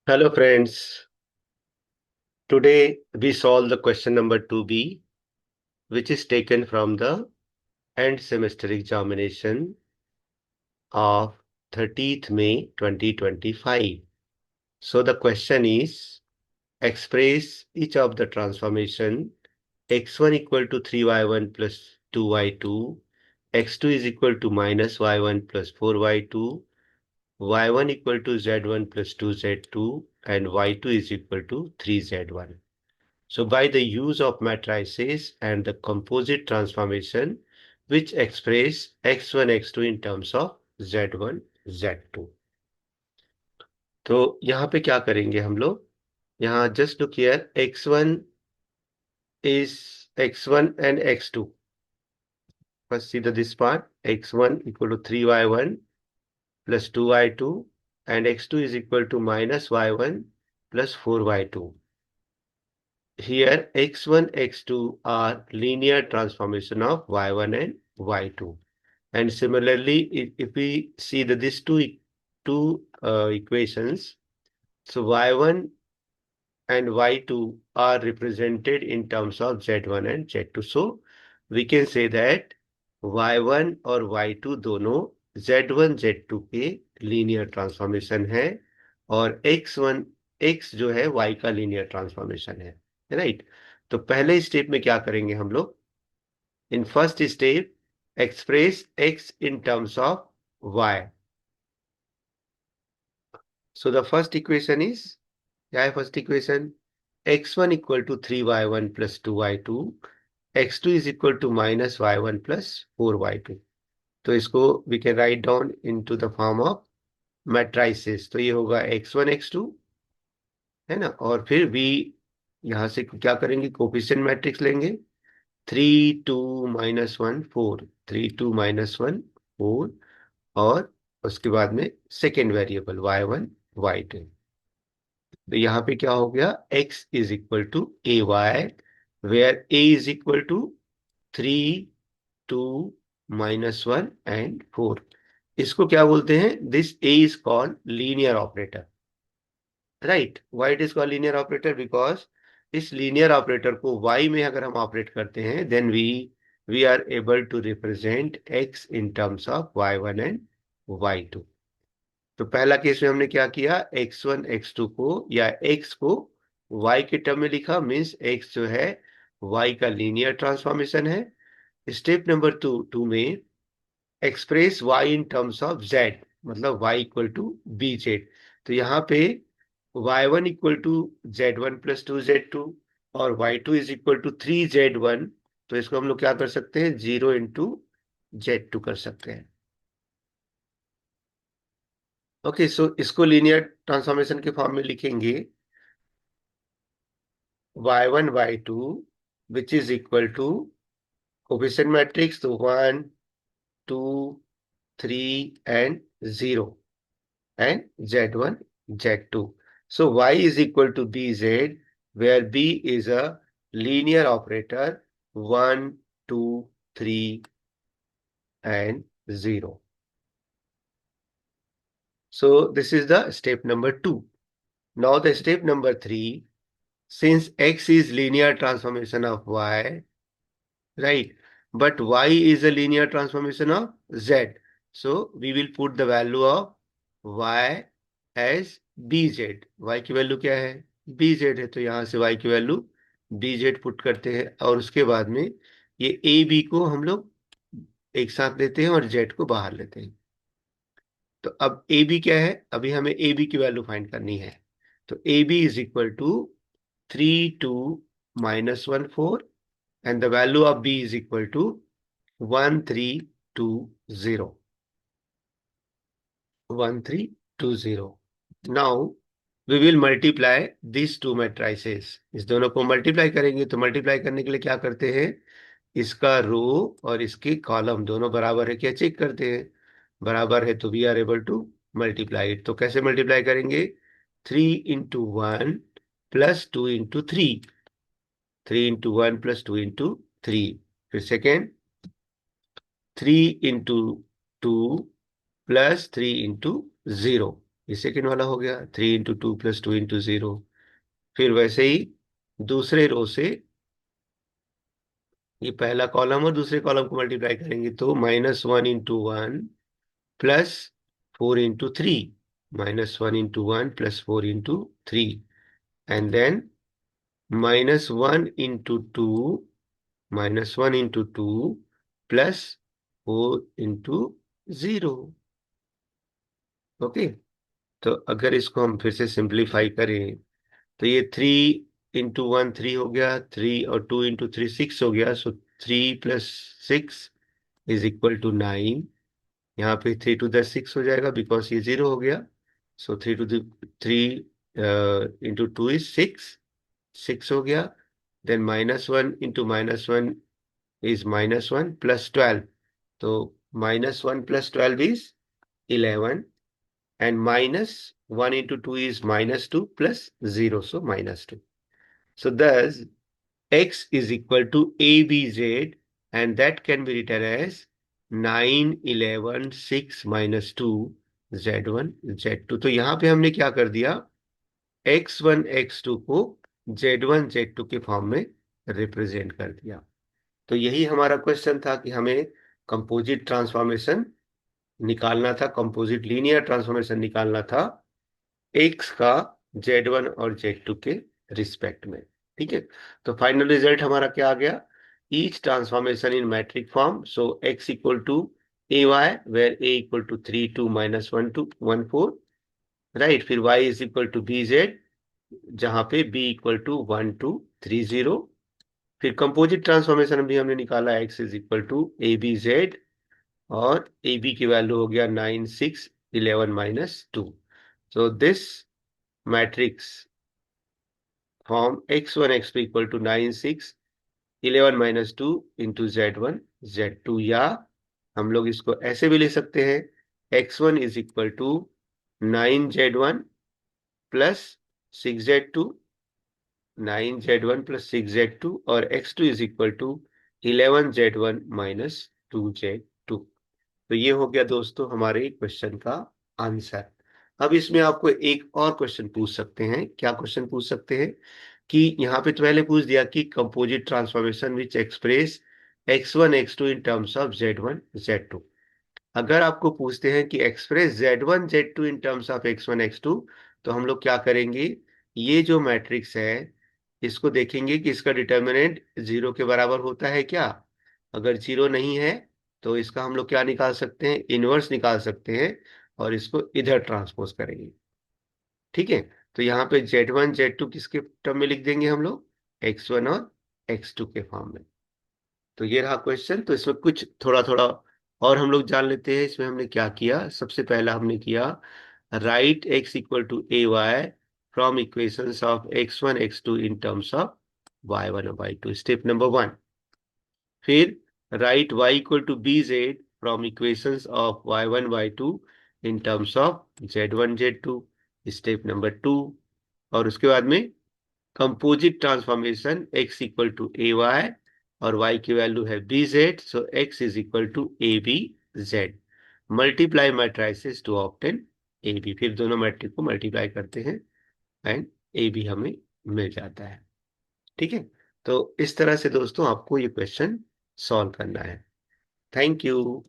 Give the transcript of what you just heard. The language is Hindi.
Hello friends, today we solve the question number 2B, which is taken from the end semester examination of 30th May 2025. So the question is, express each of the transformation x1 equal to 3y1 plus 2y2, x2 is equal to minus y1 plus 4y2, y1 equal to z1 plus 2z2, and y2 is equal to 3z1. So by the use of matrices and the composite transformation, which express x1, x2 in terms of z1, z2. तो यहाँ पे क्या करेंगे हम लोग? यहाँ just look here, x1 is x1 and x2. First see this part, x1 equal to 3y1 plus 2y2 and x2 is equal to minus y1 plus 4y2. Here x1, x2 are linear transformation of y1 and y2. And similarly, if we see these two equations, so y1 and y2 are represented in terms of z1 and z2. So we can say that y1 और y2 दोनों z1 z2 के लीनियर ट्रांसफॉर्मेशन है और x जो है y का लीनियर ट्रांसफॉर्मेशन है, राइट? तो पहले स्टेप में क्या करेंगे हम लोग? In first step express x in terms of y. So the first equation is, क्या है first equation? x1 equal to 3y1 plus 2y2, x2 is equal to minus y1 plus 4y2. तो इसको we can write down into the form of matrices. तो ये होगा x1 x2, है ना? और फिर v यहां से क्या करेंगे? कोफिशिएंट मैट्रिक्स लेंगे. 3 2 -1 4, 3 2 -1 4, और उसके बाद में सेकेंड वेरिएबल y1 y2. तो यहाँ पे क्या हो गया? x is equal to A y, where a is equal to 3 2 -1 and 4. इसको क्या बोलते हैं? This a is called linear operator, right? Why it is called linear operator? Because इस लीनियर ऑपरेटर को y में अगर हम ऑपरेट करते हैं, then we are able to represent x in terms of y1 and y2. तो पहला केस में हमने क्या किया? x1 x2 को या x को y के टर्म में लिखा, मीन्स x जो है y का लीनियर ट्रांसफॉर्मेशन है. स्टेप नंबर टू में express y in terms of z, मतलब y equal to B z. तो यहाँ पे y1 equal to z1 plus 2z2 और y2 is equal to 3z1. तो इसको हम लोग क्या कर सकते हैं? 0 इंटू z2 कर सकते हैं. ओके, सो इसको लीनियर ट्रांसफॉर्मेशन के फॉर्म में लिखेंगे y1 y2 which is equal to coefficient matrix, तो 1 2 3 and 0 and z1 z2. So y is equal to bz, where b is a linear operator, 1 2 3 and 0. So this is the step number 2. Now the step number 3, since x is linear transformation of y, right, but y is a linear transformation of z, so we will put the value of y as bz. y की वैल्यू क्या है? bz है, तो यहां से y की वैल्यू bz पुट करते हैं और उसके बाद में ये a b को हम लोग एक साथ लेते हैं और z को बाहर लेते हैं. तो अब ए बी क्या है? अभी हमें ए बी की वैल्यू फाइंड करनी है. तो A B is equal to 3 2 -1 4 and the value of b is equal to 1320. 1320. Now we will multiply these two matrices. इस दोनों को मल्टीप्लाई करेंगे. तो मल्टीप्लाई करने के लिए क्या करते हैं? इसका रो और इसकी कॉलम दोनों बराबर है क्या चेक करते हैं. बराबर है तो we are able to multiply it. तो कैसे मल्टीप्लाई करेंगे? 3 × 1 प्लस 2 × 3, 3 × 1 प्लस 2 × 3. फिर सेकेंड 3 × 2 प्लस 3 × 0. ये सेकेंड वाला हो गया 3 × 2 + 2 × 0। फिर वैसे ही दूसरे रो से ये पहला कॉलम और दूसरे कॉलम को मल्टीप्लाई करेंगे तो -1 × 1 +4 × 3, -1 × 1 +4 × 3, and then -1 × 2, -1 × 2 +4 × 0। ओके, तो अगर इसको हम फिर से सिंप्लीफाई करें तो ये 3 × 1 3 हो गया, 3 और 2 × 3 6 हो गया। सो 3 + 6 = 9। यहाँ पे 3 × 6 हो जाएगा बिकॉज ये 0 हो गया। सो 3 × 2 इज 6, 6 हो गया। Then -1 × -1 is -1 +12। तो -1 + 12 is 11, and -1 × 2 is -2 + 0, so -2. So thus x is equal to ABZ, and that can be written as 9 11 6 -2 Z1 Z2। तो यहाँ पे हमने क्या कर दिया, x1 x2 को Z1 Z2 के फॉर्म में रिप्रेजेंट कर दिया। तो यही हमारा क्वेश्चन था कि हमें कंपोजिट ट्रांसफॉर्मेशन निकालना था, कंपोजिट लीनियर ट्रांसफॉर्मेशन निकालना था एक्स का Z1 और Z2 के रिस्पेक्ट में। ठीक है, तो फाइनल रिजल्ट हमारा क्या आ गया, ईच ट्रांसफॉर्मेशन इन मैट्रिक फॉर्म। So x = AY where A = 3 2 -1 2 1 4, right. फिर y = BZ जहां पे B = 1 2 3 0। फिर कंपोजिट ट्रांसफॉर्मेशन भी हमने निकाला, x = ABZ और AB की वैल्यू हो गया 9 6 11 -2। So this matrix form x1 x2 = 9 6 11 -2 into Z1 Z2, या हम लोग इसको ऐसे भी ले सकते हैं, x1 = 9 Z1 + 6 Z2, 9 Z1 + 6 Z2, और x2 = 11 Z1 - 2 Z2। तो ये हो गया दोस्तों हमारे क्वेश्चन का आंसर। अब इसमें आपको एक और क्वेश्चन पूछ सकते हैं। क्या क्वेश्चन पूछ सकते हैं कि यहाँ पे तो पहले पूछ दिया कि composite transformation which express x1 x2 in terms of Z1 Z2। अगर आपको पूछते हैं कि express Z1 Z2 in terms of x1 x2, तो हम लोग क्या करेंगे, ये जो मैट्रिक्स है इसको देखेंगे कि इसका डिटर्मिनेंट 0 के बराबर होता है क्या। अगर 0 नहीं है तो इसका हम लोग क्या निकाल सकते हैं, इनवर्स निकाल सकते हैं, और इसको इधर ट्रांसपोज करेंगे। ठीक है, तो यहाँ पे Z1 Z2 किसके टर्म में लिख देंगे हम लोग, x1 और x2 के फॉर्म में। तो ये रहा क्वेश्चन। तो इसमें कुछ थोड़ा थोड़ा और हम लोग जान लेते हैं। इसमें हमने क्या किया, सबसे पहला हमने किया right x = AY from equations of x1 x2 in terms of y1 और y2, स्टेप नंबर 1। फिर right y = BZ from equations of y1 y2 in terms of Z1 Z2, step number 2। और उसके बाद में कंपोजिट ट्रांसफॉर्मेशन x = AY और y की वैल्यू है BZ, so x = ABZ। Multiply matrices to obtain AB, फिर दोनों मैट्रिक को मल्टीप्लाई करते हैं एंड AB हमें मिल जाता है। ठीक है, तो इस तरह से दोस्तों आपको ये क्वेश्चन सॉल्व करना है। Thank you.